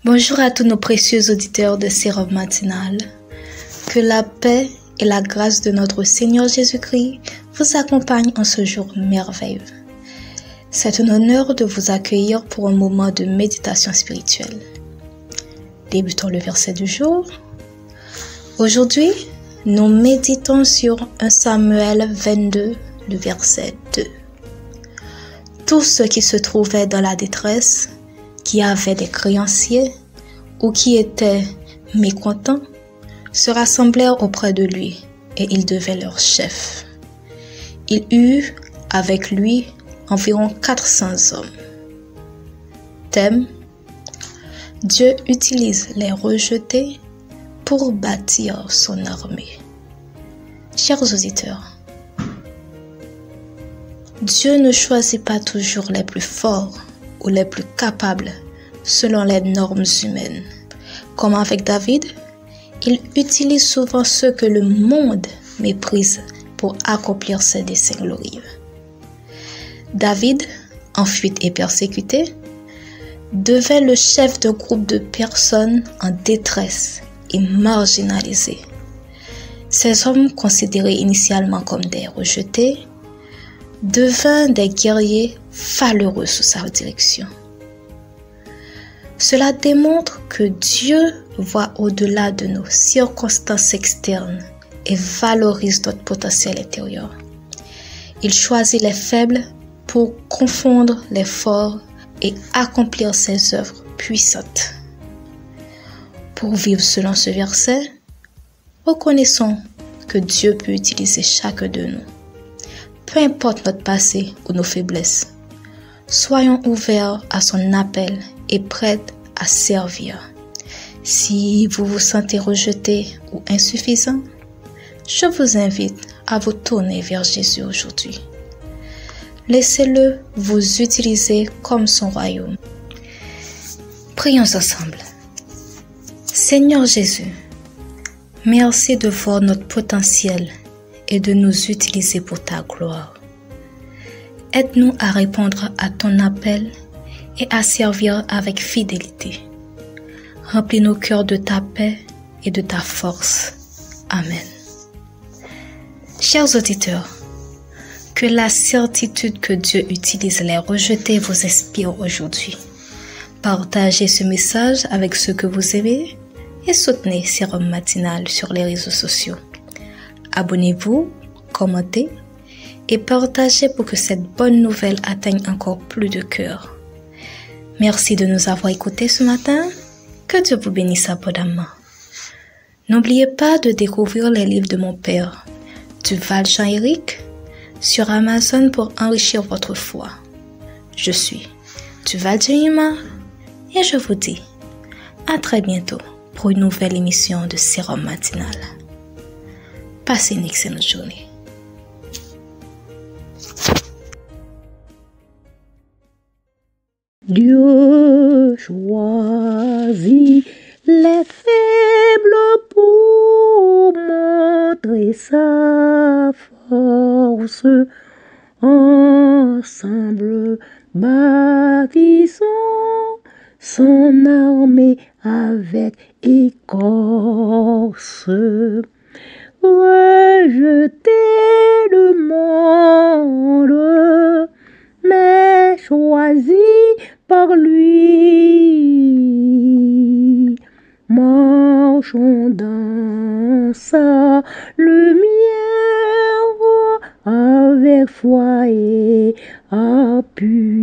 Bonjour à tous nos précieux auditeurs de Sérum Matinal. Que la paix et la grâce de notre Seigneur Jésus-Christ vous accompagnent en ce jour merveilleux. C'est un honneur de vous accueillir pour un moment de méditation spirituelle. Débutons le verset du jour. Aujourd'hui, nous méditons sur 1 Samuel 22, le verset 2. Tous ceux qui se trouvaient dans la détresse, qui avaient des créanciers ou qui étaient mécontents, se rassemblèrent auprès de lui et il devint leur chef. Il eut avec lui environ 400 hommes. Thème: Dieu utilise les rejetés pour bâtir son armée. Chers auditeurs, Dieu ne choisit pas toujours les plus forts ou les plus capables selon les normes humaines. Comme avec David, il utilise souvent ceux que le monde méprise pour accomplir ses desseins glorieux. David, en fuite et persécuté, devint le chef d'un groupe de personnes en détresse et marginalisées. Ces hommes, considérés initialement comme des rejetés, devinrent des guerriers valeureux sous sa direction. Cela démontre que Dieu voit au-delà de nos circonstances externes et valorise notre potentiel intérieur. Il choisit les faibles pour confondre les forts et accomplir ses œuvres puissantes. Pour vivre selon ce verset, reconnaissons que Dieu peut utiliser chacun de nous. Peu importe notre passé ou nos faiblesses, soyons ouverts à son appel et prêts à servir. Si vous vous sentez rejeté ou insuffisant, je vous invite à vous tourner vers Jésus aujourd'hui. Laissez-le vous utiliser comme son royaume. Prions ensemble. Seigneur Jésus, merci de voir notre potentiel et de nous utiliser pour ta gloire. Aide-nous à répondre à ton appel et à servir avec fidélité. Remplis nos cœurs de ta paix et de ta force. Amen. Chers auditeurs, que la certitude que Dieu utilise les rejetés vous inspire aujourd'hui. Partagez ce message avec ceux que vous aimez et soutenez Sérum Matinal sur les réseaux sociaux. Abonnez-vous, commentez et partagez pour que cette bonne nouvelle atteigne encore plus de cœurs. Merci de nous avoir écoutés ce matin. Que Dieu vous bénisse abondamment. N'oubliez pas de découvrir les livres de mon père, Duval Jean-Éric, sur Amazon pour enrichir votre foi. Je suis Duval Jean-Éric et je vous dis à très bientôt pour une nouvelle émission de Sérum Matinal. Passez une excellente journée. Dieu choisit les faibles pour montrer sa force. Ensemble bâtissons son armée avec écorce. Rejeter le monde, mais choisi par lui. Marchons dans sa lumière avec foi et appui.